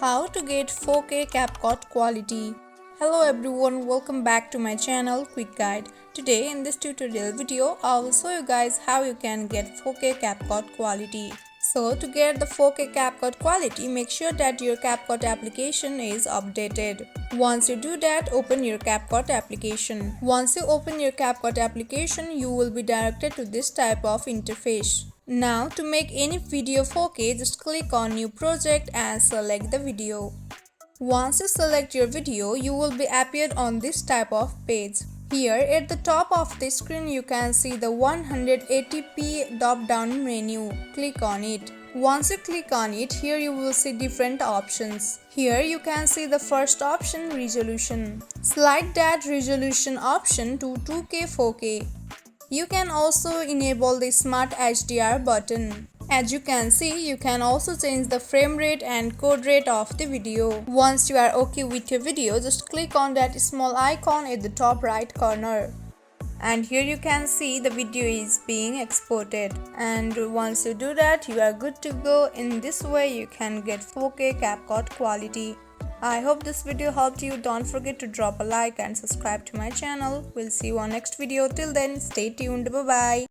How to get 4K Capcut quality. Hello everyone, welcome back to my channel Quick Guide. Today in this tutorial video, I will show you guys how you can get 4K Capcut quality. So to get the 4K Capcut quality, make sure that your Capcut application is updated. Once you do that, open your Capcut application. Once you open your Capcut application, you will be directed to this type of interface. Now to make any video 4K, just click on new project and select the video. Once you select your video, you will be appeared on this type of page. Here at the top of the screen you can see the 180p drop down menu. Click on it. Once you click on it, here you will see different options. Here you can see the first option, resolution. Select that resolution option to 2K 4K. You can also enable the Smart HDR button. As you can see, you can also change the frame rate and code rate of the video. Once you are okay with your video, just click on that small icon at the top right corner. And here you can see the video is being exported. And once you do that, you are good to go. In this way, you can get 4K Capcut quality. I hope this video helped you. Don't forget to drop a like and subscribe to my channel. We'll see you on next video. Till then, stay tuned. Bye bye.